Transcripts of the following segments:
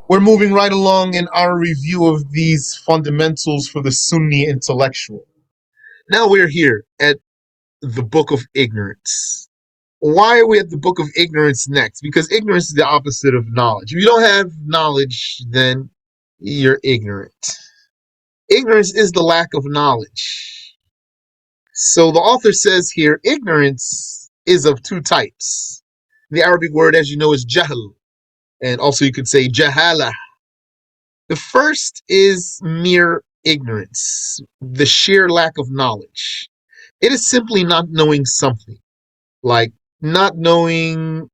We're moving right along in our review of these fundamentals for the Sunni intellectual. Now we're here at the Book of Ignorance. Why are we at the Book of Ignorance next? Because ignorance is the opposite of knowledge. If you don't have knowledge, then you're ignorant. Ignorance is the lack of knowledge. So the author says here, ignorance is of two types. The Arabic word, as you know, is jahl, and also you could say jahala. The first is mere ignorance, the sheer lack of knowledge. It is simply not knowing something, like not knowing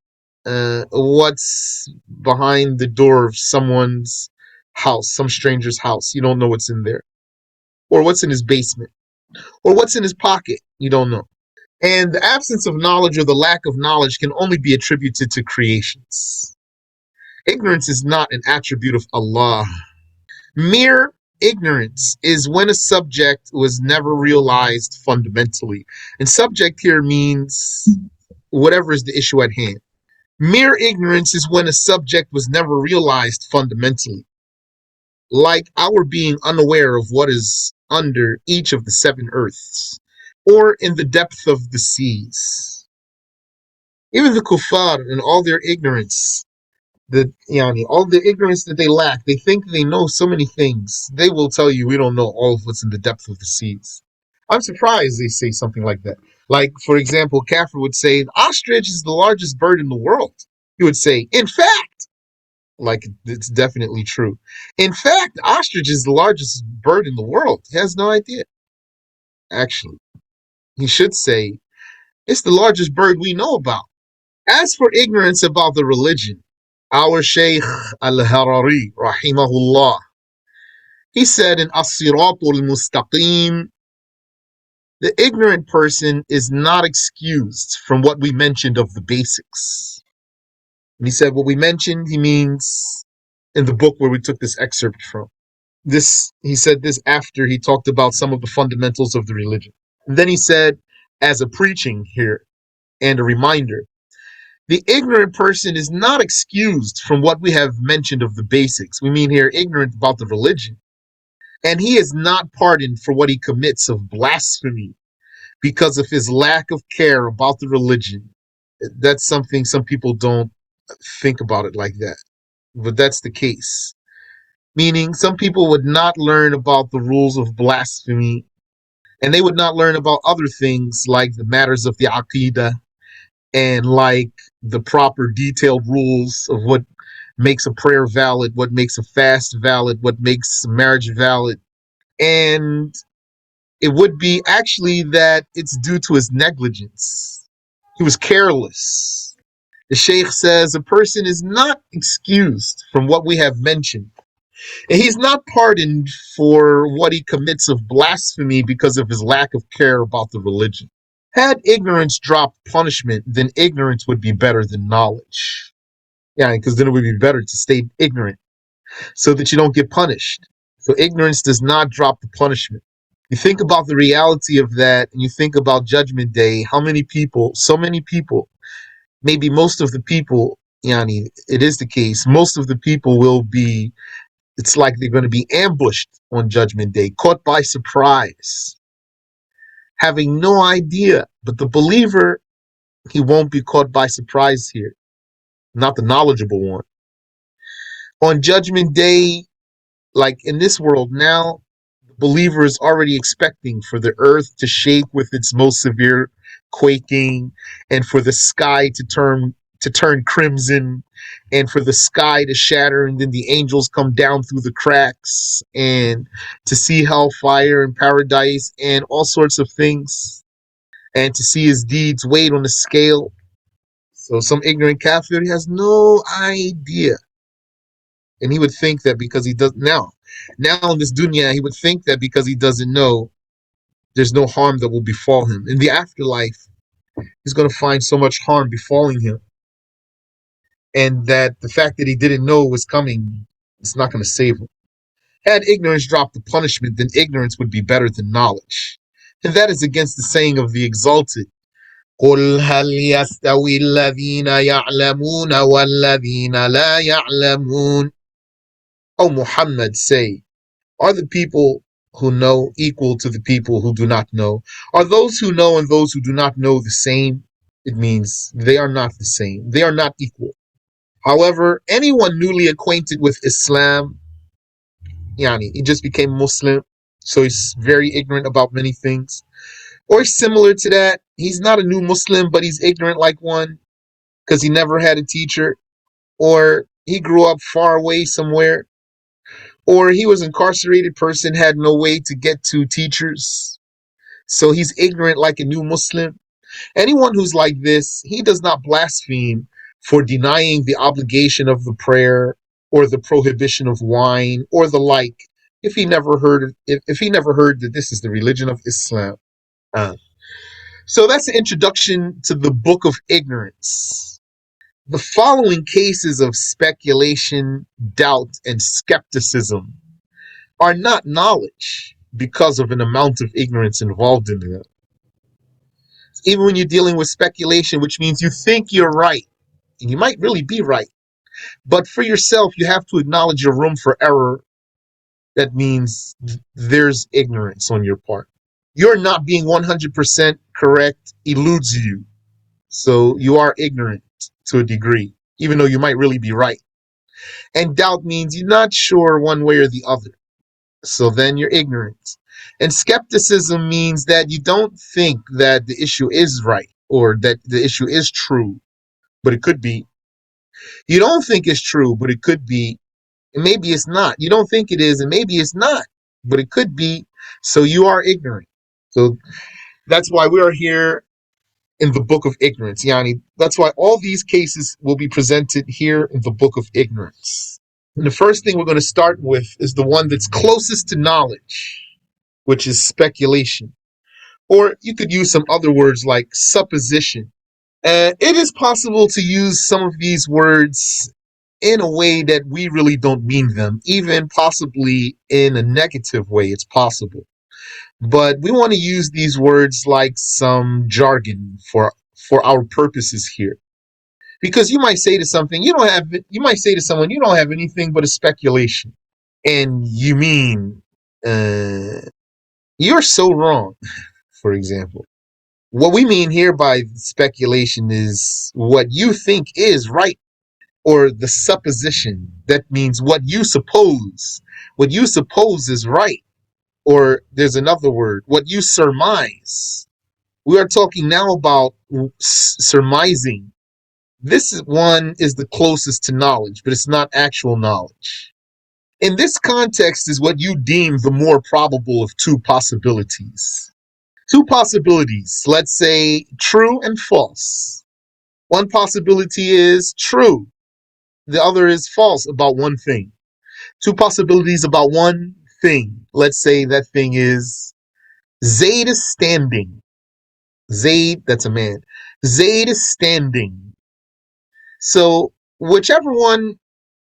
what's behind the door of someone's house, some stranger's house. You don't know what's in there, or what's in his basement, or what's in his pocket. You don't know. And the absence of knowledge or the lack of knowledge can only be attributed to creations. Ignorance is not an attribute of Allah. Mere ignorance is when a subject was never realized fundamentally. And subject here means whatever is the issue at hand. Mere ignorance is when a subject was never realized fundamentally, like our being unaware of what is under each of the seven earths, or in the depth of the seas. Even the kuffar, in all their ignorance, all the ignorance that they lack, they think they know so many things. They will tell you we don't know all of what's in the depth of the seas. I'm surprised they say something like that. Like, for example, Kafir would say, the ostrich is the largest bird in the world. He would say, in fact, like it's definitely true. In fact, the ostrich is the largest bird in the world. He has no idea. Actually, he should say, it's the largest bird we know about. As for ignorance about the religion, our Shaykh al-Harari, rahimahullah, he said in As-Siratul Mustaqim, the ignorant person is not excused from what we mentioned of the basics. And he said what we mentioned, he means in the book where we took this excerpt from. He said this after he talked about some of the fundamentals of the religion. And then he said, as a preaching here and a reminder, the ignorant person is not excused from what we have mentioned of the basics. We mean here ignorant about the religion. And he is not pardoned for what he commits of blasphemy because of his lack of care about the religion. That's something some people don't think about it like that. But that's the case. Meaning some people would not learn about the rules of blasphemy, and they would not learn about other things like the matters of the Aqidah, and like the proper detailed rules of what makes a prayer valid, what makes a fast valid, what makes marriage valid. And it would be actually that it's due to his negligence. He was careless. The Sheikh says a person is not excused from what we have mentioned. And he's not pardoned for what he commits of blasphemy because of his lack of care about the religion. Had ignorance dropped punishment, then ignorance would be better than knowledge. Yeah, because then it would be better to stay ignorant so that you don't get punished. So ignorance does not drop the punishment. You think about the reality of that, and you think about Judgment Day, how many people, so many people, maybe most of the people, it is the case, most of the people will be, it's like they're going to be ambushed on Judgment Day, caught by surprise, having no idea. But the believer, he won't be caught by surprise here, not the knowledgeable one. On Judgment Day, like in this world now, the believer is already expecting for the earth to shake with its most severe quaking, and for the sky to turn crimson, and for the sky to shatter, and then the angels come down through the cracks, and to see hellfire and paradise and all sorts of things, and to see his deeds weighed on the scale. So some ignorant kafir has no idea. And he would think that because he does now in this dunya, he would think that because he doesn't know, there's no harm that will befall him. In the afterlife, he's going to find so much harm befalling him. And that the fact that he didn't know was coming, it's not going to save him. Had ignorance dropped the punishment, then ignorance would be better than knowledge. And that is against the saying of the exalted, قل هل يستوي الذين يعلمون والذين لا يعلمون. O Muhammad, say, are the people who know equal to the people who do not know? Are those who know and those who do not know the same? It means they are not the same. They are not equal. However, anyone newly acquainted with Islam, he just became Muslim, so he's very ignorant about many things. Or similar to that, he's not a new Muslim, but he's ignorant like one because he never had a teacher, or he grew up far away somewhere, or he was an incarcerated person, had no way to get to teachers, so he's ignorant like a new Muslim. Anyone who's like this, he does not blaspheme for denying the obligation of the prayer or the prohibition of wine or the like, if he never heard that this is the religion of Islam. So that's the introduction to the Book of Ignorance. The following cases of speculation, doubt, and skepticism are not knowledge because of an amount of ignorance involved in them. Even when you're dealing with speculation, which means you think you're right, and you might really be right, but for yourself, you have to acknowledge your room for error. That means there's ignorance on your part. You're not being 100% correct eludes you. So you are ignorant to a degree, even though you might really be right. And doubt means you're not sure one way or the other. So then you're ignorant. And skepticism means that you don't think that the issue is right or that the issue is true, but it could be. You don't think it's true, but it could be. And maybe it's not. You don't think it is, and maybe it's not, but it could be. So you are ignorant. So that's why we are here in the Book of Ignorance. That's why all these cases will be presented here in the Book of Ignorance. And the first thing we're going to start with is the one that's closest to knowledge, which is speculation. Or you could use some other words like supposition. It is possible to use some of these words in a way that we really don't mean them, even possibly in a negative way. It's possible. But we want to use these words like some jargon for our purposes here. Because you might say to something, you might say to someone, you don't have anything but a speculation. And you mean, you're so wrong, for example. What we mean here by speculation is what you think is right, or the supposition. That means what you suppose. What you suppose is right. Or there's another word, what you surmise. We are talking now about surmising. This one is the closest to knowledge, but it's not actual knowledge. In this context is what you deem the more probable of two possibilities. Two possibilities, let's say true and false. One possibility is true. The other is false about one thing. Two possibilities about one thing. Let's say that thing is Zayd is standing. Zayd, that's a man. Zayd is standing. So whichever one,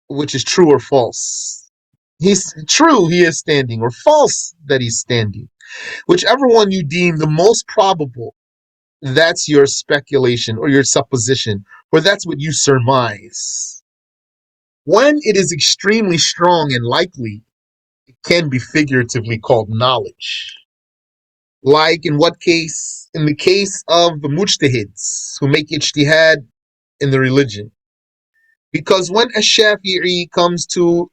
which is true or false, he's true, he is standing, or false that he's standing. Whichever one you deem the most probable, that's your speculation or your supposition, or that's what you surmise. When it is extremely strong and likely, it can be figuratively called knowledge. Like in what case? In the case of the mujtahids who make ijtihad in the religion. Because when a Shafi'i comes to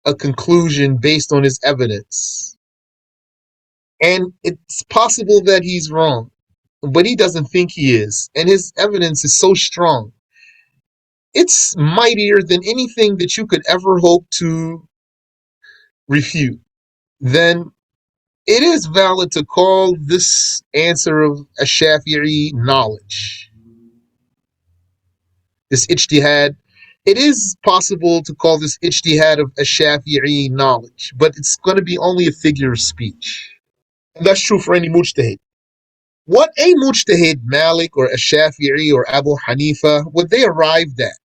a conclusion based on his evidence, and it's possible that he's wrong, but he doesn't think he is, and his evidence is so strong, it's mightier than anything that you could ever hope to refute, then it is valid to call this answer of a Shafi'i knowledge. This ijtihad, it is possible to call this ijtihad of a Shafi'i knowledge, but it's going to be only a figure of speech. And that's true for any mujtahid. What a mujtahid, Malik or a Shafi'i or Abu Hanifa, what they arrived at,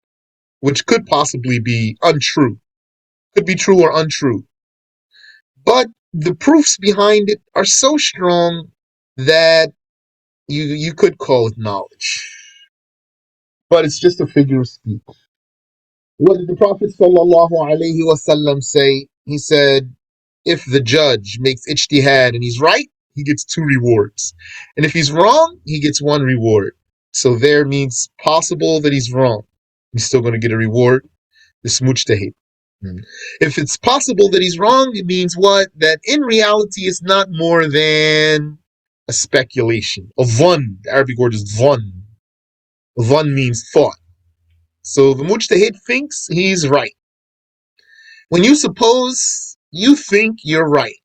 which could possibly be untrue, could be true or untrue, but the proofs behind it are so strong that you could call it knowledge, but it's just a figure of speech. What did the Prophet sallallahu alaihi wasallam say? He said, if the judge makes ijtihad and he's right, he gets 2 rewards. And if he's wrong, he gets 1 reward. So there means possible that he's wrong. He's still going to get a reward. This mujtahid. If it's possible that he's wrong, it means what? That in reality it's not more than a speculation. A dhann. The Arabic word is dhann. Dhann means thought. So the mujtahid thinks he's right. When you suppose, you think you're right.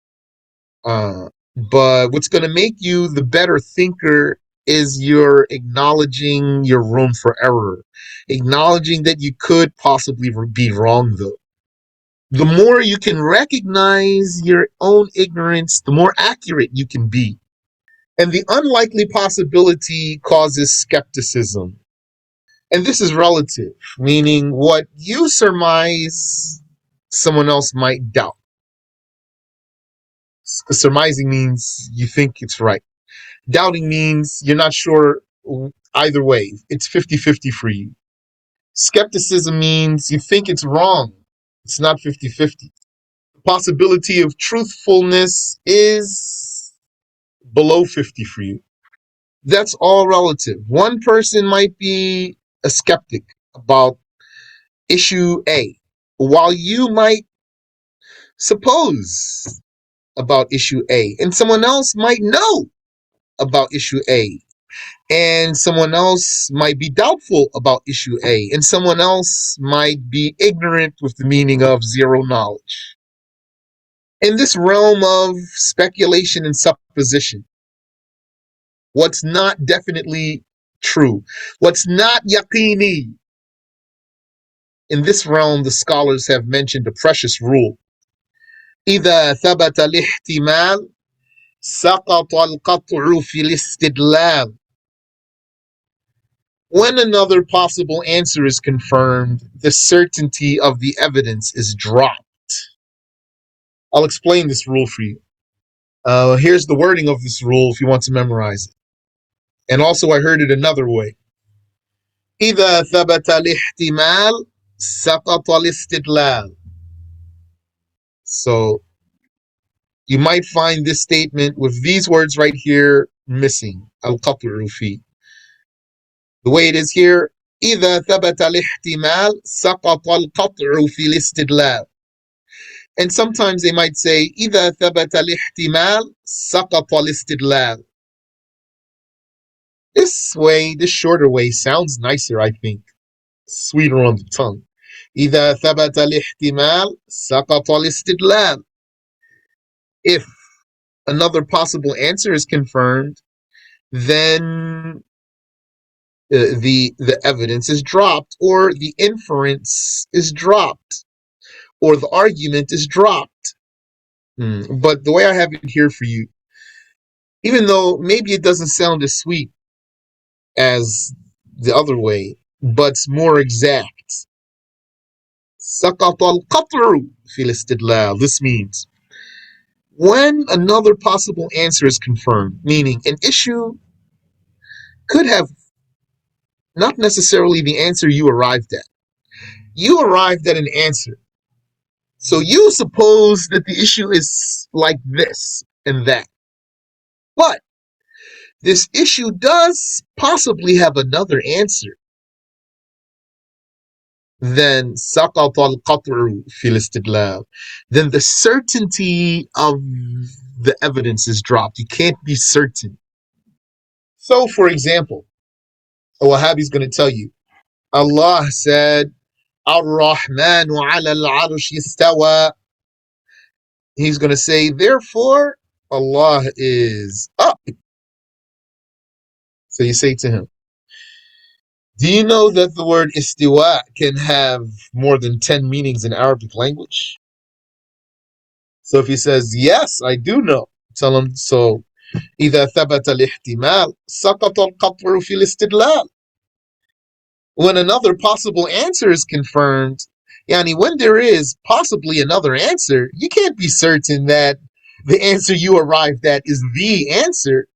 But what's going to make you the better thinker is you're acknowledging your room for error, acknowledging that you could possibly be wrong, though. The more you can recognize your own ignorance, the more accurate you can be. And the unlikely possibility causes skepticism. And this is relative, meaning what you surmise, someone else might doubt. Surmising means you think it's right. Doubting means you're not sure either way. It's 50-50 for you. Skepticism means you think it's wrong. It's not 50-50. The possibility of truthfulness is below 50 for you. That's all relative. One person might be a skeptic about issue A, while you might suppose about issue A, and someone else might know about issue A, and someone else might be doubtful about issue A, and someone else might be ignorant with the meaning of zero knowledge. In this realm of speculation and supposition, what's not definitely true, what's not yaqini, in this realm the scholars have mentioned a precious rule. إذا ثبت الاحتمال سقط القطع في الاستدلال. When another possible answer is confirmed, the certainty of the evidence is dropped. I'll explain this rule for you. Here's the wording of this rule if you want to memorize it. And also I heard it another way. إذا ثبت الاحتمال سقط الاستدلال. So you might find this statement with these words right here missing. القطع فيه. The way it is here, إذا ثبت الاحتمال سقط القطع في الاستدلال. And sometimes they might say إذا ثبت الاحتمال سقط الاستدلال. This way, this shorter way sounds nicer, I think. Sweeter on the tongue. إذا ثبت الاحتمال سقط الاستدلال. If another possible answer is confirmed, then the evidence is dropped, or the inference is dropped, or the argument is dropped. But the way I have it here for you, even though maybe it doesn't sound as sweet as the other way, but it's more exact. سقط القطع في الاستدلال. This means when another possible answer is confirmed, meaning an issue could have not necessarily the answer you arrived at. You arrived at an answer. So you suppose that the issue is like this and that. But this issue does possibly have another answer. Then سقط القطع في الاستدلال. Then the certainty of the evidence is dropped. You can't be certain. So, for example, a Wahhabi is going to tell you, Allah said, Ar-Rahmanu ala al-arsh istawa. He's going to say, therefore, Allah is up. So you say to him, do you know that the word istiwa can have more than 10 meanings in Arabic language? So if he says, yes, I do know, tell him, so إذا ثبت الاحتمال سقط القطع في الاستدلال. When another possible answer is confirmed, yani when there is possibly another answer, you can't be certain that the answer you arrived at is the answer.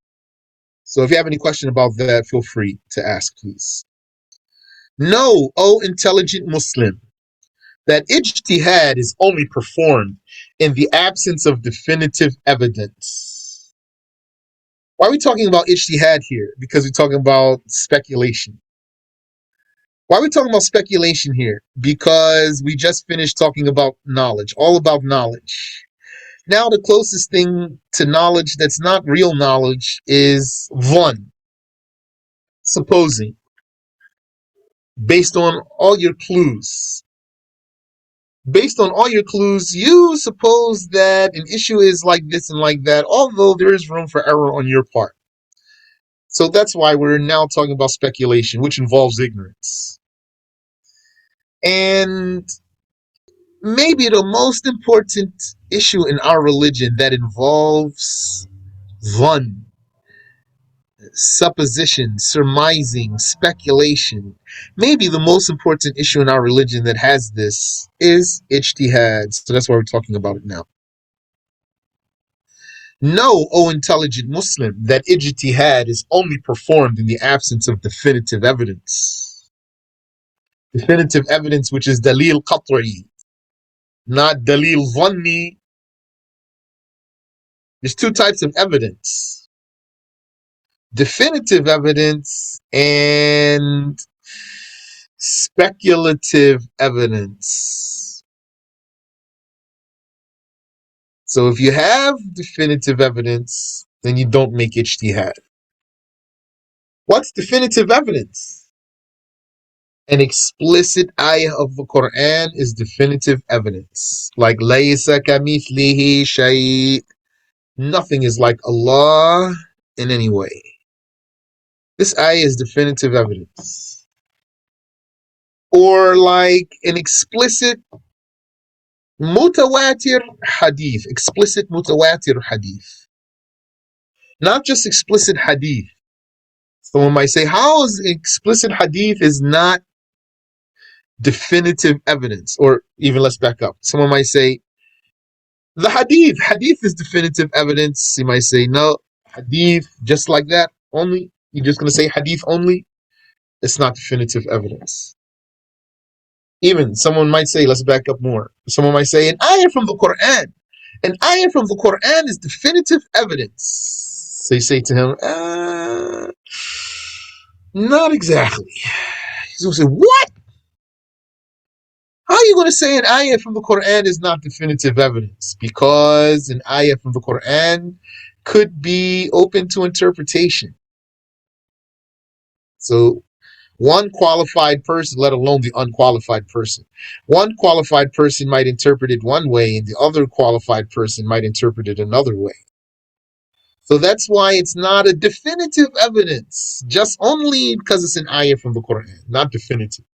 So if you have any question about that, feel free to ask, please. Know, O intelligent Muslim, that ijtihad is only performed in the absence of definitive evidence. Why are we talking about ijtihad here? Because we're talking about speculation. Why are we talking about speculation here? Because we just finished talking about knowledge, all about knowledge. Now the closest thing to knowledge that's not real knowledge is one, supposing, based on all your clues. Based on all your clues, you suppose that an issue is like this and like that, although there is room for error on your part. So that's why we're now talking about speculation, which involves ignorance. And maybe the most important issue in our religion that involves one, supposition, surmising, speculation. Maybe the most important issue in our religion that has this is ijtihad. So that's why we're talking about it now. Know, O intelligent Muslim, that ijtihad is only performed in the absence of definitive evidence. Definitive evidence, which is dalil qat'i, not dalil dhanni. There's two types of evidence: definitive evidence and speculative evidence. So if you have definitive evidence, then you don't make ijtihad. What's definitive evidence? An explicit ayah of the Quran is definitive evidence. Like laysa kamithlihi shay. Nothing is like Allah in any way. This ayah is definitive evidence. Or like an explicit mutawatir hadith. Explicit mutawatir hadith. Not just explicit hadith. Someone might say, how is explicit hadith is not definitive evidence? Or even let's back up. Someone might say, the hadith is definitive evidence. You might say, no, hadith, just like that, only. You're just going to say hadith only. It's not definitive evidence. Even someone might say, let's back up more. Someone might say, an ayah from the Quran. An ayah from the Quran is definitive evidence. So you say to him, not exactly. He's going to say, what? How are you going to say an ayah from the Quran is not definitive evidence? Because an ayah from the Quran could be open to interpretation. So one qualified person, let alone the unqualified person, one qualified person might interpret it one way and the other qualified person might interpret it another way. So that's why it's not a definitive evidence, just only because it's an ayah from the Quran, not definitive.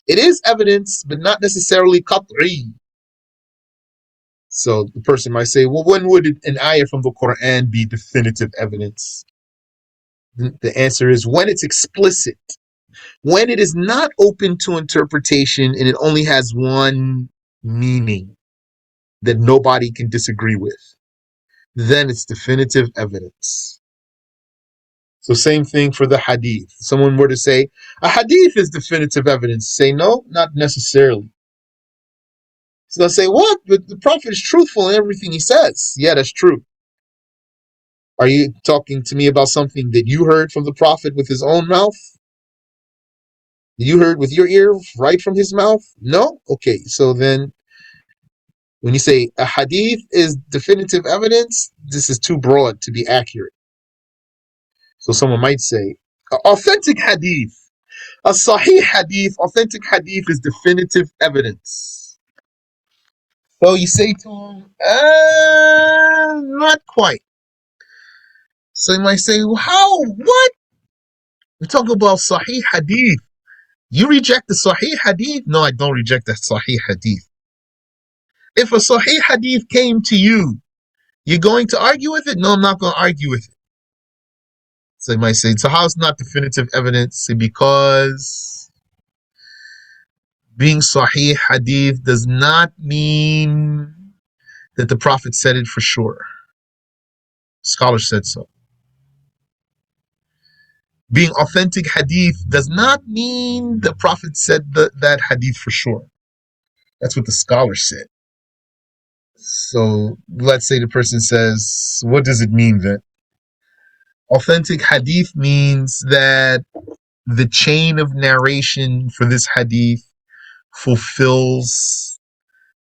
It is evidence, but not necessarily qat'i. So the person might say, well, when would an ayah from the Quran be definitive evidence? The answer is when it's explicit. When it is not open to interpretation and it only has one meaning that nobody can disagree with, then it's definitive evidence. So same thing for the hadith. Someone were to say, a hadith is definitive evidence. Say, no, not necessarily. So they'll say, what? But the Prophet is truthful in everything he says. Yeah, that's true. Are you talking to me about something that you heard from the Prophet with his own mouth? You heard with your ear right from his mouth? No? Okay, so then when you say a hadith is definitive evidence, this is too broad to be accurate. So someone might say, authentic hadith, a sahih hadith, authentic hadith is definitive evidence. So you say to him, not quite. So you might say, well, how? What? We're talking about sahih hadith. You reject the sahih hadith? No, I don't reject the sahih hadith. If a sahih hadith came to you, you're going to argue with it? No, I'm not going to argue with it. So you might say, so how is not definitive evidence? Say, because being sahih hadith does not mean that the Prophet said it for sure. Scholars said so. Being authentic hadith does not mean the Prophet said that hadith for sure. That's what the scholar said. So let's say the person says, what does it mean then? Authentic hadith means that the chain of narration for this hadith fulfills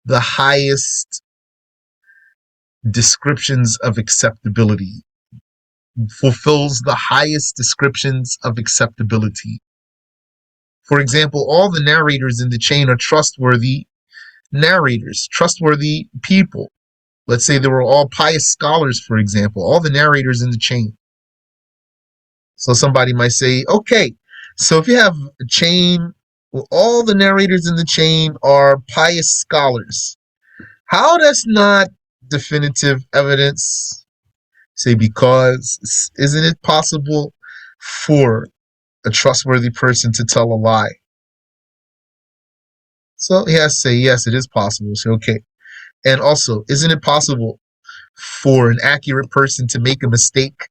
the highest descriptions of acceptability, fulfills the highest descriptions of acceptability. For example, all the narrators in the chain are trustworthy narrators, trustworthy people. Let's say they were all pious scholars, for example, all the narrators in the chain. So somebody might say, okay, so if you have a chain, well, all the narrators in the chain are pious scholars. How that's not definitive evidence? Say, because isn't it possible for a trustworthy person to tell a lie? So he has to say, yes, it is possible. Say, okay. And also, isn't it possible for an accurate person to make a mistake?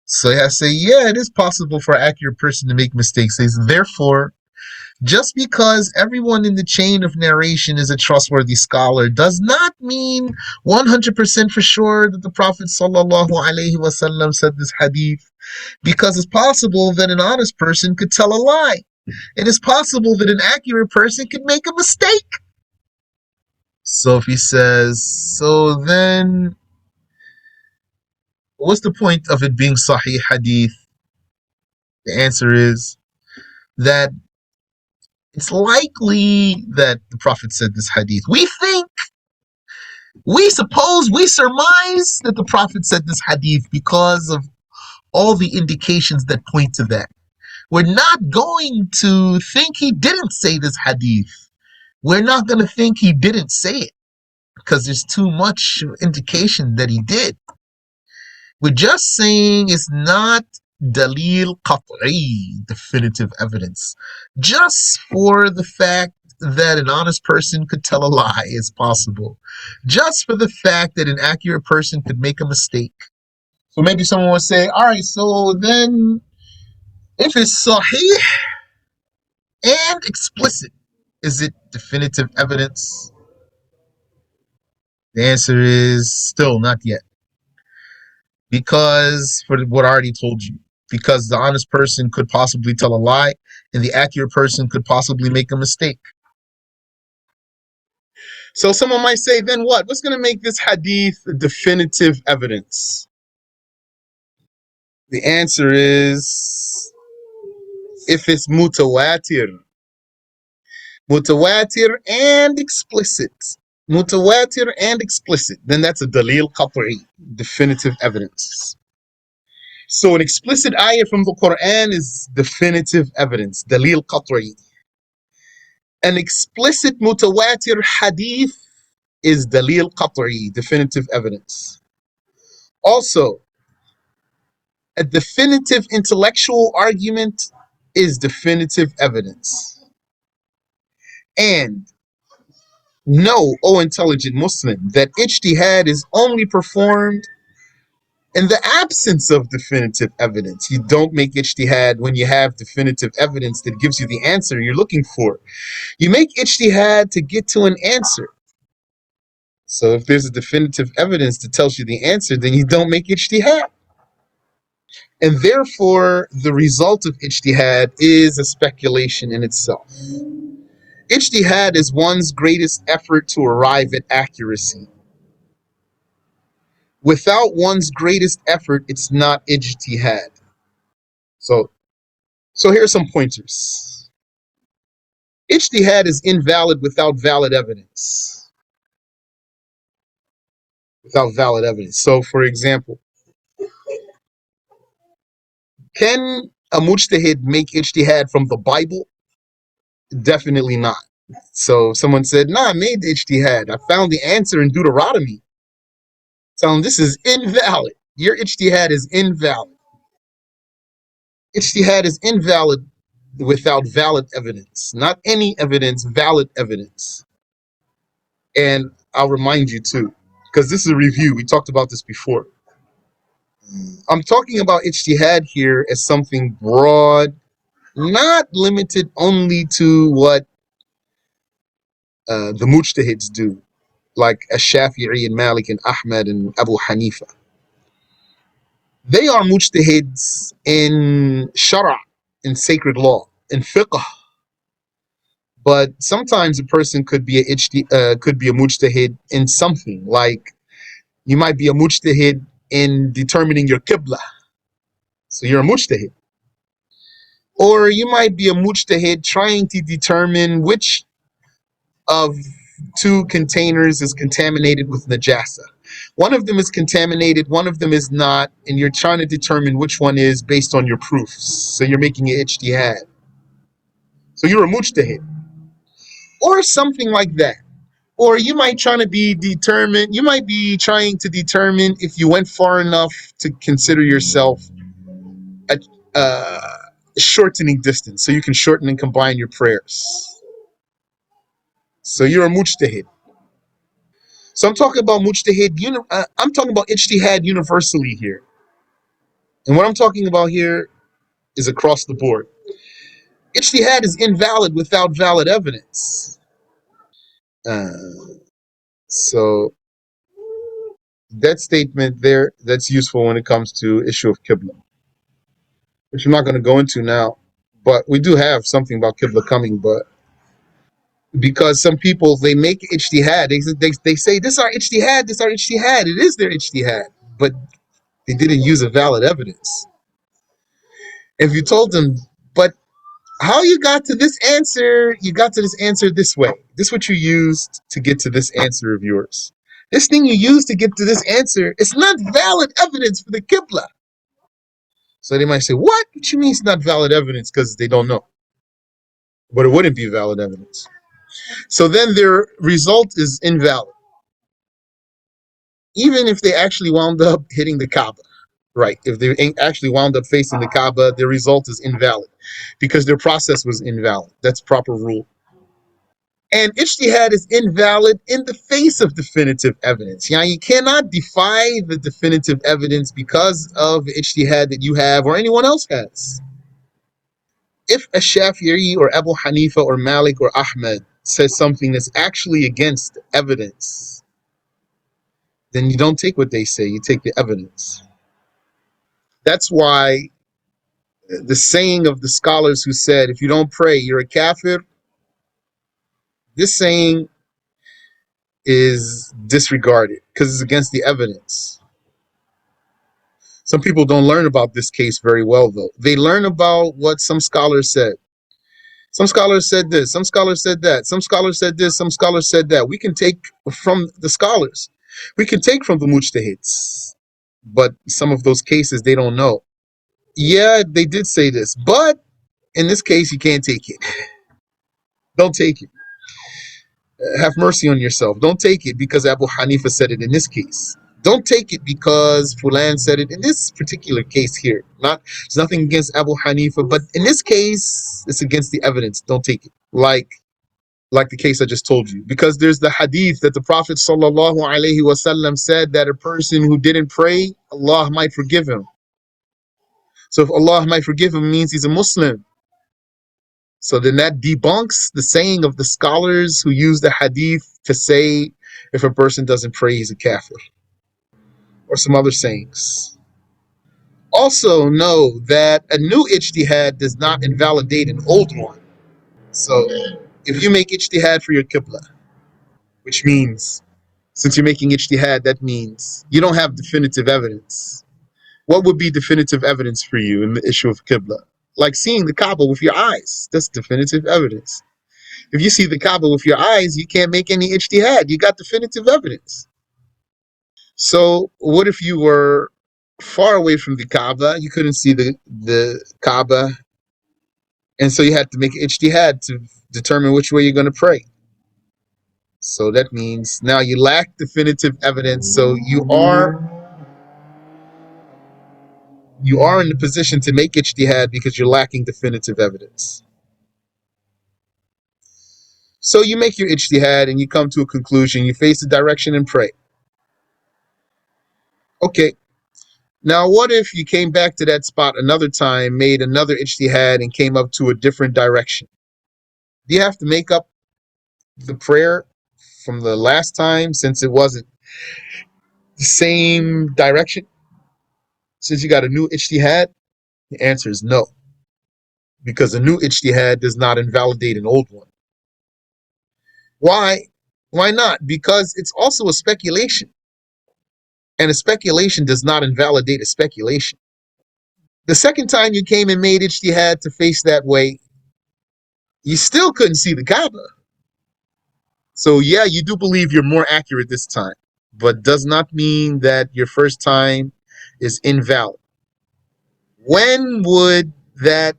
So he has to say, yeah, it is possible for an accurate person to make mistakes. Says, therefore, just because everyone in the chain of narration is a trustworthy scholar does not mean 100% for sure that the Prophet ﷺ said this hadith, because it's possible that an honest person could tell a lie. It is possible that an accurate person could make a mistake. So if he says, so then what's the point of it being Sahih hadith? The answer is that it's likely that the Prophet said this hadith. We suppose, we surmise that the Prophet said this hadith because of all the indications that point to that. We're not going to think he didn't say this hadith. We're not going to think he didn't say it because there's too much indication that he did. We're just saying it's not dalil qat'i, definitive evidence. Just for the fact that an honest person could tell a lie is possible. Just for the fact that an accurate person could make a mistake. So maybe someone would say, all right, so then if it's sahih and explicit, is it definitive evidence? The answer is still not yet. Because, for what I already told you, because the honest person could possibly tell a lie and the accurate person could possibly make a mistake. So someone might say, then what? What's going to make this hadith definitive evidence? The answer is if it's mutawatir. Mutawatir and explicit. Mutawatir and explicit. Then that's a dalil qat'i, definitive evidence. So an explicit ayah from the Quran is definitive evidence, dalil qat'i. An explicit mutawatir hadith is dalil qat'i, definitive evidence. Also, a definitive intellectual argument is definitive evidence. And know, O intelligent Muslim, that ijtihad is only performed in the absence of definitive evidence. You don't make ijtihad when you have definitive evidence that gives you the answer you're looking for. You make ijtihad to get to an answer. So if there's a definitive evidence that tells you the answer, then you don't make ijtihad. And therefore, the result of ijtihad is a speculation in itself. Ijtihad is one's greatest effort to arrive at accuracy. Without one's greatest effort, it's not ijtihad. So here are some pointers. Ijtihad is invalid without valid evidence. Without valid evidence. So, for example, can a mujtahid make ijtihad from the Bible? Definitely not. So someone said, I made the ijtihad. I found the answer in Deuteronomy. Tell them this is invalid. Your ijtihad is invalid. Ijtihad is invalid without valid evidence. Not any evidence, valid evidence. And I'll remind you too, because this is a review. We talked about this before. I'm talking about ijtihad here as something broad, not limited only to what the mujtahids do, like Ash-Shafi'i and Malik and Ahmed and Abu Hanifa. They are mujtahids in shara, in sacred law, in fiqh. But sometimes a person could be could be a mujtahid in something, like you might be a mujtahid in determining your qibla, so you're a mujtahid. Or you might be a mujtahid trying to determine which of two containers is contaminated with najasa. One of them is contaminated, one of them is not, and you're trying to determine which one is based on your proofs. So you're making an ijtihad. So you're a mujtahid. Or something like that. Or you might you might be trying to determine if you went far enough to consider yourself a shortening distance, so you can shorten and combine your prayers. So you're a mujtahid. So I'm talking about I'm talking about ijtihad universally here. And what I'm talking about here is across the board. Ijtihad is invalid without valid evidence. Uh, so that statement there, that's useful when it comes to issue of Qibla, which I'm not going to go into now. But we do have something about Qibla coming, but because some people, they make ijtihad, they say, this our ijtihad, this our ijtihad. It is their ijtihad, but they didn't use a valid evidence. If you told them, but how you got to this answer, you got to this answer this way. This is what you used to get to this answer of yours. This thing you used to get to this answer, it's not valid evidence for the Qibla. So they might say, what you mean it's not valid evidence? Because they don't know. But it wouldn't be valid evidence. So then their result is invalid. Even if they actually wound up hitting the Kaaba. Right. If they actually wound up facing the Kaaba, their result is invalid because their process was invalid. That's proper rule. And ijtihad is invalid in the face of definitive evidence. You cannot defy the definitive evidence because of ijtihad that you have or anyone else has. If a Shafi'i or Abu Hanifa or Malik or Ahmed says something that's actually against evidence, then you don't take what they say, you take the evidence. That's why the saying of the scholars who said, if you don't pray, you're a kafir, this saying is disregarded because it's against the evidence. Some people don't learn about this case very well, though. They learn about what some scholars said. Some scholars said this, some scholars said that, some scholars said this, some scholars said that. We can take from the scholars. We can take from the mujtahids. But some of those cases, they don't know. Yeah, they did say this, but in this case, you can't take it. Don't take it. Have mercy on yourself. Don't take it because Abu Hanifa said it in this case. Don't take it because Fulan said it in this particular case here. There's nothing against Abu Hanifa, but in this case, it's against the evidence. Don't take it. Like the case I just told you. Because there's the hadith that the Prophet ﷺ said that a person who didn't pray, Allah might forgive him. So if Allah might forgive him, it means he's a Muslim. So then that debunks the saying of the scholars who use the hadith to say if a person doesn't pray, he's a kafir. Or some other sayings. Also know that a new ijtihad does not invalidate an old one. So if you make ijtihad for your qibla, which means since you're making ijtihad, that means you don't have definitive evidence. What would be definitive evidence for you in the issue of qibla? Like seeing the Kaaba with your eyes. That's definitive evidence. If you see the Kaaba with your eyes, you can't make any ijtihad. You got definitive evidence. So what if you were far away from the Kaaba? You couldn't see the Kaaba. And so you had to make ijtihad to determine which way you're going to pray. So that means now you lack definitive evidence. So you are in the position to make ijtihad because you're lacking definitive evidence. So you make your ijtihad and you come to a conclusion. You face the direction and pray. Okay. Now, what if you came back to that spot another time, made another ijtihad, and came up to a different direction? Do you have to make up the prayer from the last time since it wasn't the same direction? Since you got a new ijtihad? The answer is no, because a new ijtihad does not invalidate an old one. Why? Why not? Because it's also a speculation, and a speculation does not invalidate a speculation. The second time you came and made ijtihad to face that way, you still couldn't see the Kaaba. So yeah, you do believe you're more accurate this time, but does not mean that your first time is invalid. When would that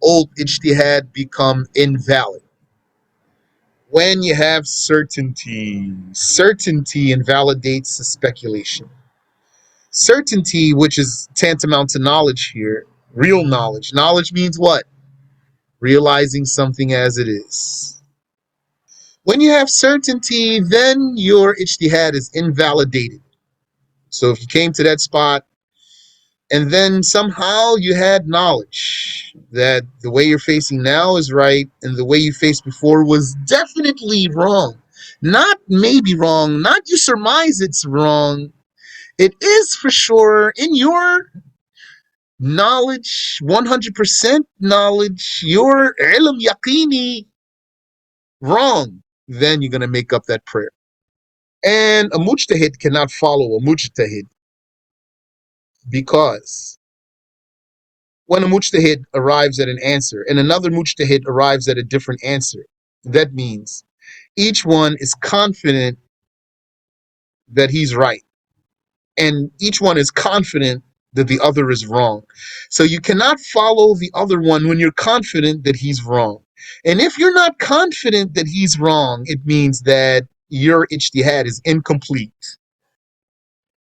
old ijtihad become invalid? When you have certainty. Certainty invalidates the speculation. Certainty, which is tantamount to knowledge here, real knowledge. Knowledge means what? Realizing something as it is. When you have certainty, then your ijtihad is invalidated. So if you came to that spot and then somehow you had knowledge that the way you're facing now is right and the way you faced before was definitely wrong, not maybe wrong, not you surmise it's wrong, it is for sure in your knowledge, 100% knowledge, your ilm yaqini wrong, then you're going to make up that prayer. And a mujtahid cannot follow a mujtahid, because when a mujtahid arrives at an answer and another mujtahid arrives at a different answer, that means each one is confident that he's right, and each one is confident that the other is wrong. So you cannot follow the other one when you're confident that he's wrong. And if you're not confident that he's wrong, it means that your ijtihad is incomplete.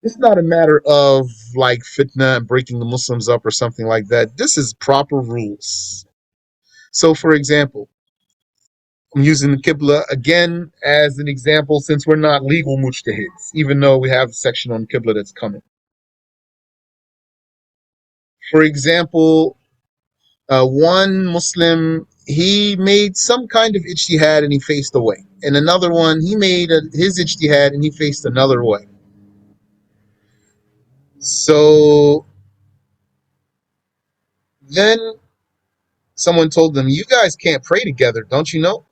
It's not a matter of like fitna and breaking the Muslims up or something like that. This is proper rules. So, for example, I'm using the Qibla again as an example since we're not legal mujtahids, even though we have a section on Qibla that's coming. For example, one Muslim, he made some kind of ijtihad and he faced away. And another one, he made his ijtihad and he faced another way. So then someone told them, you guys can't pray together, don't you know?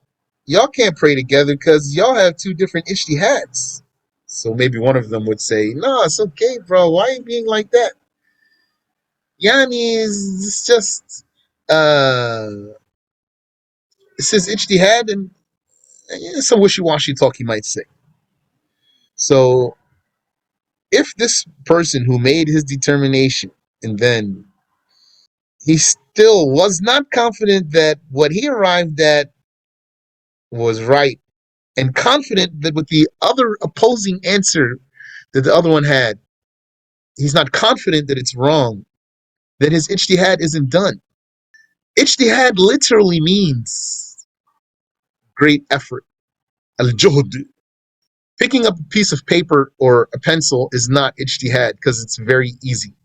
Y'all can't pray together because y'all have two different ijtihads. So maybe one of them would say, no, it's okay, bro. Why are you being like that? Yani, it's just, uh, it says ijtihad and some wishy-washy talk he might say. So if this person who made his determination and then he still was not confident that what he arrived at was right, and confident that with the other opposing answer that the other one had, he's not confident that it's wrong, then his ijtihad isn't done. Ijtihad literally means great effort. Al-juhd. Picking up a piece of paper or a pencil is not ijtihad because it's very easy.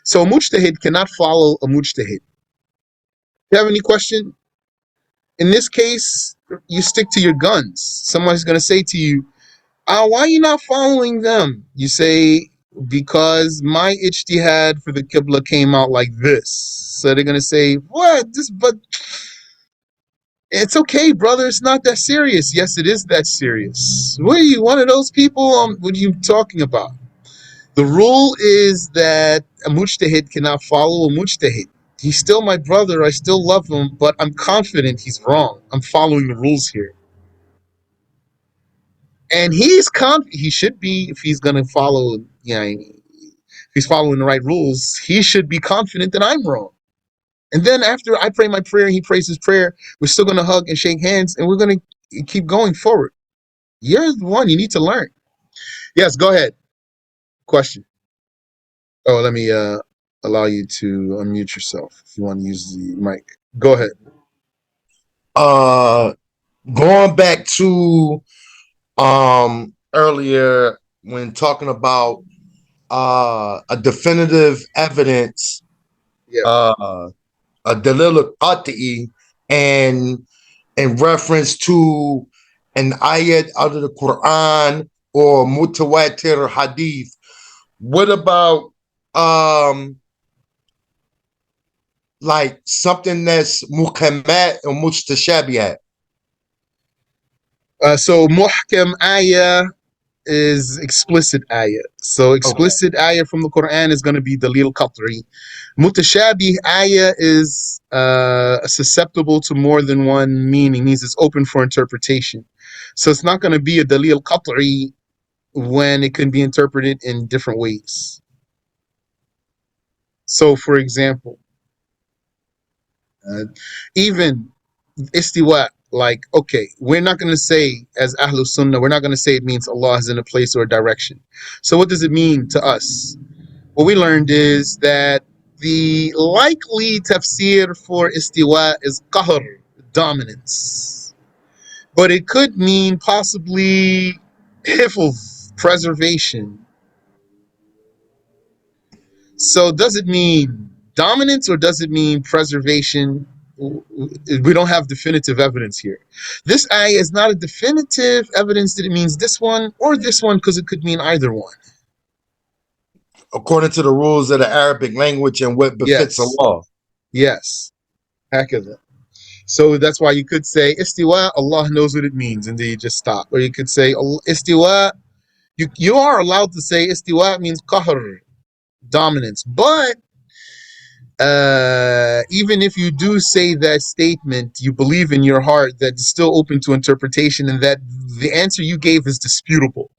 So a mujtahid cannot follow a mujtahid. You have any question? In this case, you stick to your guns. Someone's going to say to you, why are you not following them? You say, because my ijtihad for the Qibla came out like this. So they're going to say, what? But it's okay, brother. It's not that serious. Yes, it is that serious. What are you, one of those people? What are you talking about? The rule is that a mujtahid cannot follow a mujtahid. He's still my brother. I still love him, but I'm confident he's wrong. I'm following the rules here. And he should be, if he's going to follow, if he's following the right rules, he should be confident that I'm wrong. And then after I pray my prayer, he prays his prayer, we're still going to hug and shake hands, and we're going to keep going forward. You're the one, you need to learn. Yes, go ahead. Question. Oh, let me allow you to unmute yourself if you want to use the mic. Go ahead. Uh, Going back to earlier when talking about a definitive evidence, Yeah. uh, a dalil qat'i, and in reference to an ayat out of the Quran or mutawatir hadith. What about um like something that's muhkamat or mustashabihat? So muhkam ayah is explicit ayah. So Okay. explicit ayah from the Quran is going to be dalil qat'i. Mutashabih ayah is susceptible to more than one meaning, means it's open for interpretation. So it's not going to be a dalil qat'i when it can be interpreted in different ways. So, for example, uh, even istiwa, like, okay, we're not going to say as Ahlul Sunnah, we're not going to say it means Allah is in a place or a direction. So, what does it mean to us? What we learned is that the likely tafsir for istiwa is qahr, dominance. But it could mean possibly hifz, preservation. So does it mean dominance or does it mean preservation? We don't have definitive evidence here. This ayah is not a definitive evidence that it means this one or this one, because it could mean either one. According to the rules of the Arabic language and what befits Yes, Allah. yes, hakada. So that's why you could say istiwa, Allah knows what it means, and then you just stop. Or you could say istiwa, you are allowed to say istiwa means qahr, dominance. But even if you do say that statement, you believe in your heart that it's still open to interpretation and that the answer you gave is disputable.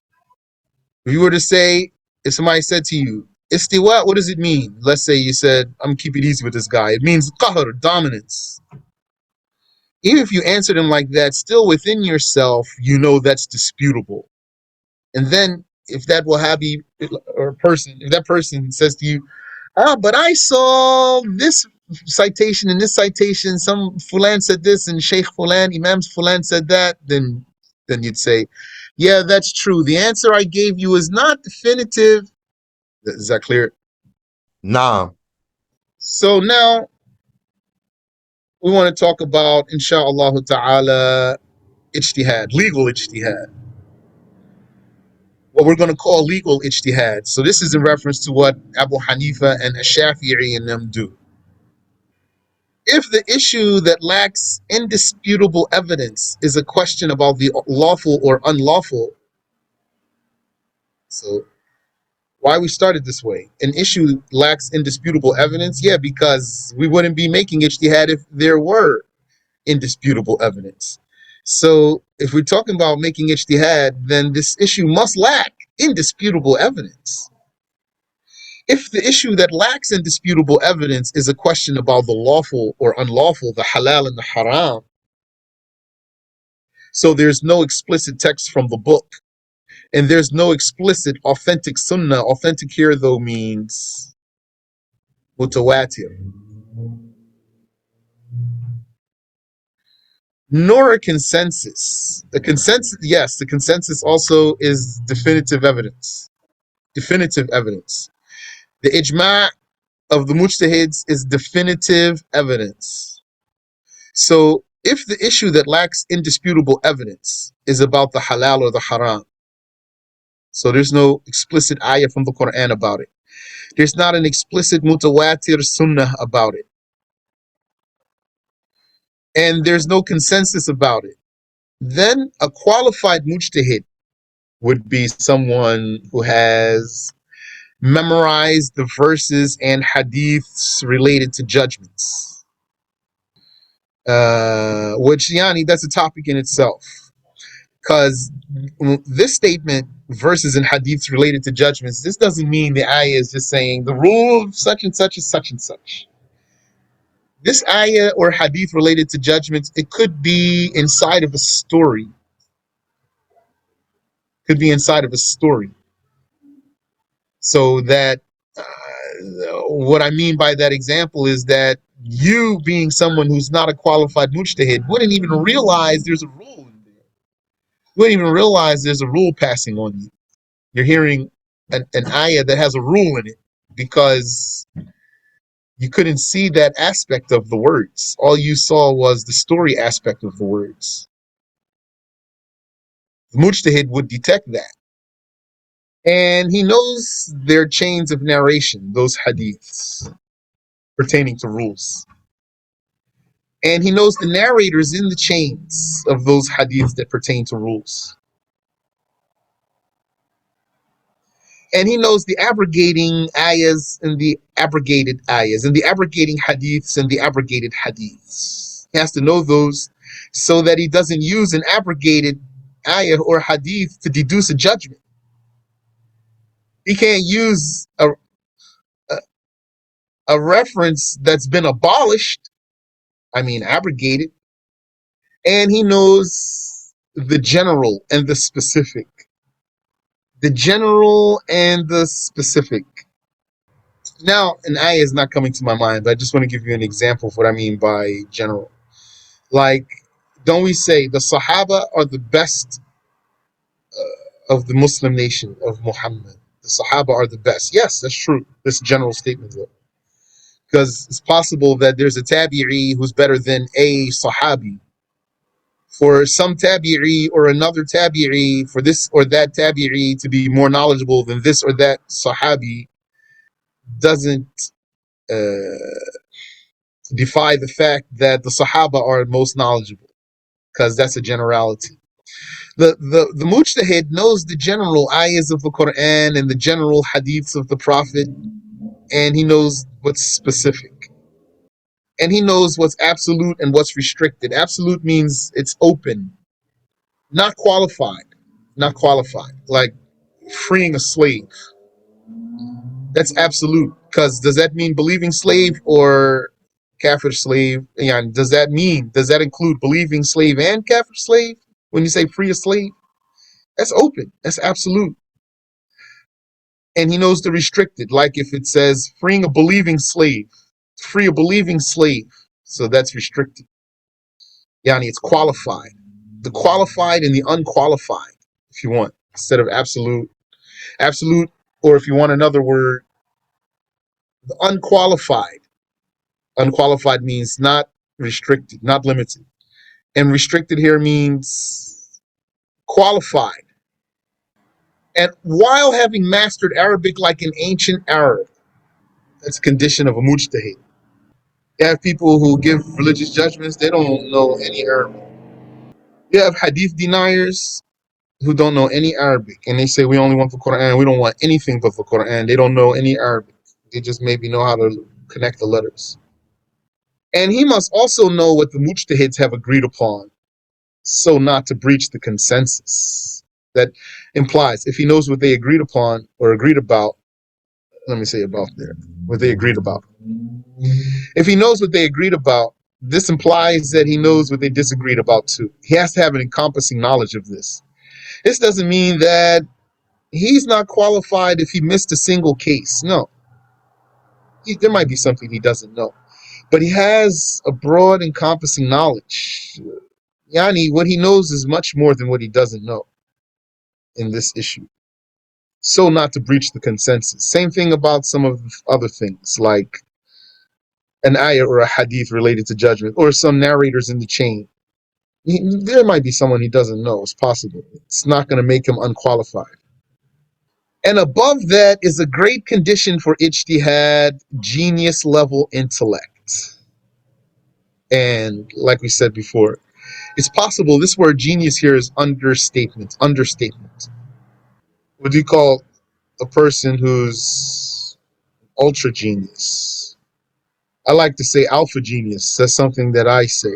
If you were to say, if somebody said to you, istiwa, what does it mean? Let's say you said, I'm gonna keep it easy with this guy. It means qahr, dominance. Even if you answered him like that, still within yourself, you know that's disputable. And then if that Wahhabi or person, if that person says to you, but I saw this citation and this citation, some Fulan said this and Sheikh Fulan, Imam Fulan said that, then you'd say, yeah, that's true. The answer I gave you is not definitive. Is that clear? Nah. So now we want to talk about, insha'Allah ta'ala, ijtihad, legal ijtihad. What we're going to call legal ijtihad. So this is in reference to what Abu Hanifa and Ash-Shafi'i and them do. If the issue that lacks indisputable evidence is a question about the lawful or unlawful, so why we started this way? An issue lacks indisputable evidence? Yeah, because we wouldn't be making ijtihad if there were indisputable evidence. So if we're talking about making ijtihad, then this issue must lack indisputable evidence. If the issue that lacks indisputable evidence is a question about the lawful or unlawful, the halal and the haram, so there's no explicit text from the book, and there's no explicit authentic sunnah. Authentic here, though, means mutawatir, nor a consensus. The consensus, yes, the consensus also is definitive evidence. Definitive evidence. The ijma' of the mujtahids is definitive evidence. So if the issue that lacks indisputable evidence is about the halal or the haram, so there's no explicit ayah from the Quran about it, there's not an explicit mutawatir sunnah about it, and there's no consensus about it, then a qualified mujtahid would be someone who has memorized the verses and hadiths related to judgments. Which, yani, that's a topic in itself. Because this statement, verses and hadiths related to judgments, this doesn't mean the ayah is just saying the rule of such and such is such and such. This ayah or hadith related to judgments, it could be inside of a story. Could be inside of a story. So that what I mean by that example is that you, being someone who's not a qualified mujtahid, wouldn't even realize there's a rule in there. You wouldn't even realize there's a rule passing on you. You're hearing an ayah that has a rule in it, because you couldn't see that aspect of the words. All you saw was the story aspect of the words. The mujtahid would detect that. And he knows their chains of narration, those hadiths pertaining to rules. And he knows the narrators in the chains of those hadiths that pertain to rules. And he knows the abrogating ayahs and the abrogated ayahs, and the abrogating hadiths and the abrogated hadiths. He has to know those so that he doesn't use an abrogated ayah or hadith to deduce a judgment. He can't use a, a reference that's been abolished, abrogated, and he knows the general and the specific. The general and the specific. Now, an ayah is not coming to my mind, but I just want to give you an example of what I mean by general. Like, don't we say the Sahaba are the best of the Muslim nation of Muhammad? The Sahaba are the best. Yes, that's true. This general statement, though. Because it's possible that there's a tabi'i who's better than a Sahabi. For some tabi'i or another tabi'i, for this or that tabi'i to be more knowledgeable than this or that Sahabi doesn't defy the fact that the Sahaba are most knowledgeable, because that's a generality. The mujtahid knows the general ayahs of the Quran and the general hadiths of the Prophet, and he knows what's specific. And he knows what's absolute and what's restricted. Absolute means it's open, not qualified. Not qualified. Like freeing a slave. That's absolute. Because does that mean believing slave or kafir slave? And does that include believing slave and kafir slave? When you say free a slave? That's open. That's absolute. And he knows the restricted. Like if it says freeing a believing slave. Free a believing slave. So that's restricted. Yani it's qualified. The qualified and the unqualified, if you want, instead of absolute. Absolute, or if you want another word, the unqualified. Unqualified means not restricted, not limited. And restricted here means qualified. And while having mastered Arabic like an ancient Arab, that's a condition of a mujtahid. You have people who give religious judgments, they don't know any Arabic. You have hadith deniers who don't know any Arabic, and they say we only want the Quran, we don't want anything but the Quran. They don't know any Arabic. They just maybe know how to connect the letters. And he must also know what the mujtahids have agreed upon, so not to breach the consensus. That implies if he knows what they agreed upon or agreed about, let me say about there, what they agreed about. If he knows what they agreed about, this implies that he knows what they disagreed about too. He has to have an encompassing knowledge of this. This doesn't mean that he's not qualified if he missed a single case. No. There might be something he doesn't know. But he has a broad, encompassing knowledge. Yani, what he knows is much more than what he doesn't know in this issue. So not to breach the consensus. Same thing about some of the other things, like an ayah or a hadith related to judgment, or some narrators in the chain. There might be someone he doesn't know. It's possible. It's not going to make him unqualified. And above that is a great condition for ijtihad, genius level intellect. And like we said before, it's possible this word genius here is understatement. Understatement. What do you call a person who's ultra genius? I like to say alpha genius. That's something that I say.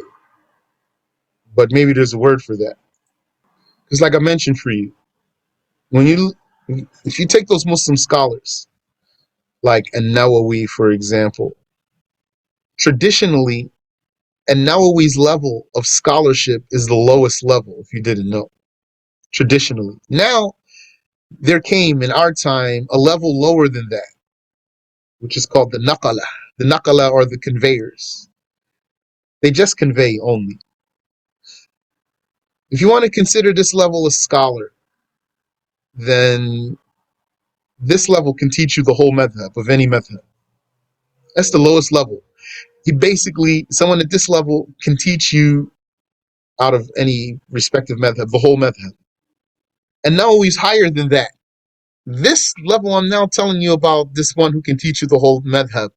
But maybe there's a word for that. Because like I mentioned for you, if you take those Muslim scholars, like An-Nawawi, for example, traditionally, An-Nawawi's level of scholarship is the lowest level, if you didn't know. Traditionally. Now, there came in our time a level lower than that, which is called the naqala. The naqala are the conveyors. They just convey only. If you want to consider this level a scholar, then This level can teach you the whole madhab of any madhab. That's the lowest level. Someone at this level can teach you out of any respective madhab, the whole madhab. And Nawawi's higher than that. This level I'm now telling you about, this one who can teach you the whole madhab,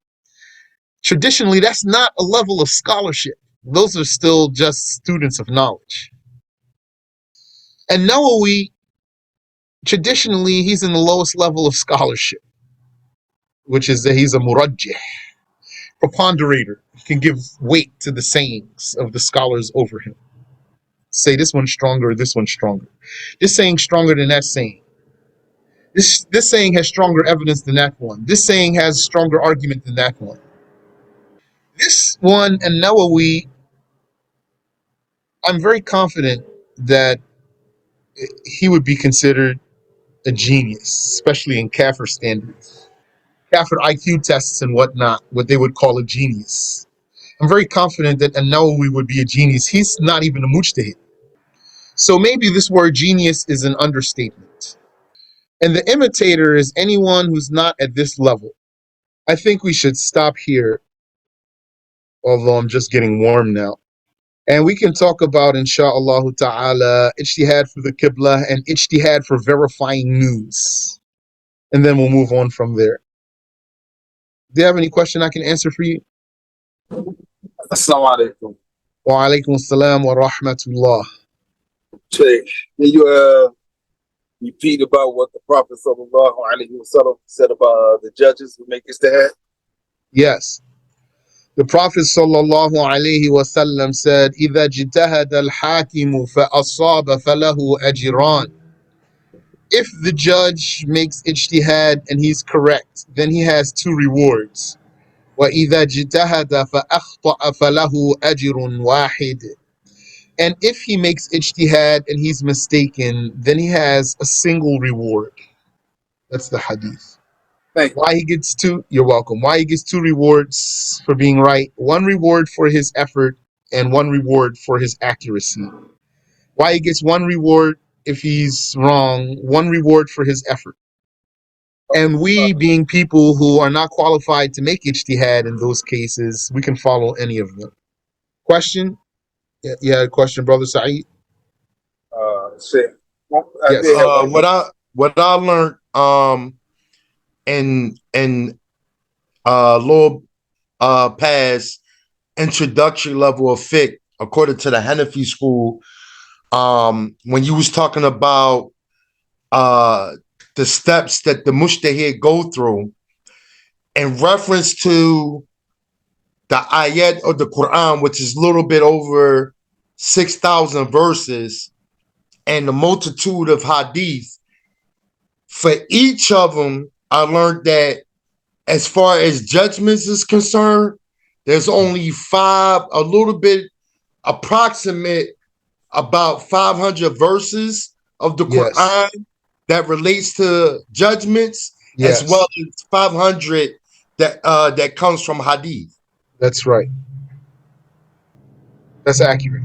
traditionally, that's not a level of scholarship. Those are still just students of knowledge. And Nawawi, traditionally, he's in the lowest level of scholarship, which is that he's a murajjih, preponderator. He can give weight to the sayings of the scholars over him. Say this one's stronger, this one's stronger. This saying stronger than that saying. This saying has stronger evidence than that one. This saying has stronger argument than that one. This one and Nawawi, I'm very confident that he would be considered a genius, especially in Kafir standards. Kafir IQ tests and whatnot, what they would call a genius. I'm very confident that An-Nawawi would be a genius. He's not even a mujtahid. So maybe this word genius is an understatement. And the imitator is anyone who's not at this level. I think we should stop here, although I'm just getting warm now. And we can talk about, insha'Allah ta'ala, ijtihad for the Qibla and ijtihad for verifying news. And then we'll move on from there. Do you have any question I can answer for you? Assalamu alaikum. Wa alaikum assalam wa rahmatullah. Can you repeat about what the Prophet sallallahu alaihi wasallam said about the judges who make ijtihad? Yes. The Prophet sallallahu alaihi wasallam said, إِذَا اجْتَهَدَ الْحَاكِمُ فَأَصَابَ فَلَهُ أَجْرَانِ. If the judge makes ijtihad and he's correct, then he has two rewards. وَإِذَا اجْتَهَدَ فَأَخْطَأَ فَلَهُ أَجْرٌ وَاحِدٌ. And if he makes ijtihad and he's mistaken, then he has a single reward. That's the hadith. Thank you. Why he gets two? You're welcome. Why he gets two rewards for being right? One reward for his effort and one reward for his accuracy. Why he gets one reward if he's wrong, one reward for his effort. And we, being people who are not qualified to make ijtihad in those cases, we can follow any of them. Question? Yeah, you had a question, Brother Saeed? Shit. Yes. What I learned in lower past introductory level of fiqh, according to the Hanafi school, when you was talking about the steps that the mujtahid go through in reference to the ayat of the Quran, which is a little bit over 6,000 verses, and the multitude of hadith, for each of them, I learned that as far as judgments is concerned, there's only five, a little bit approximate, about 500 verses of the Quran that relates to judgments, as well as 500 that comes from hadith. That's right. That's accurate.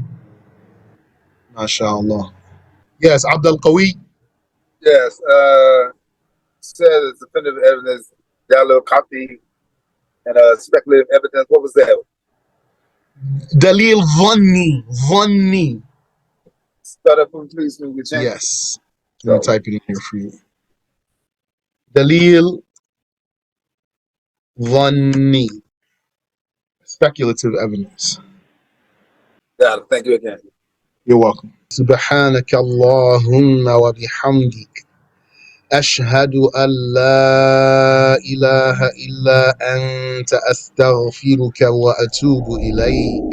MashaAllah. Yes, Abdul Qawi. Yes. Said it's definitive evidence, dalil copy, and speculative evidence. What was that? Dalil Vanni. Start up, please. Yes. Let me type it in here for you. Dalil Vanni. Speculative evidence. Yeah, thank you again. You're welcome. سبحانك اللهم وبحمدك أشهد أن لا إله إلا أنت أستغفرك وأتوب إليك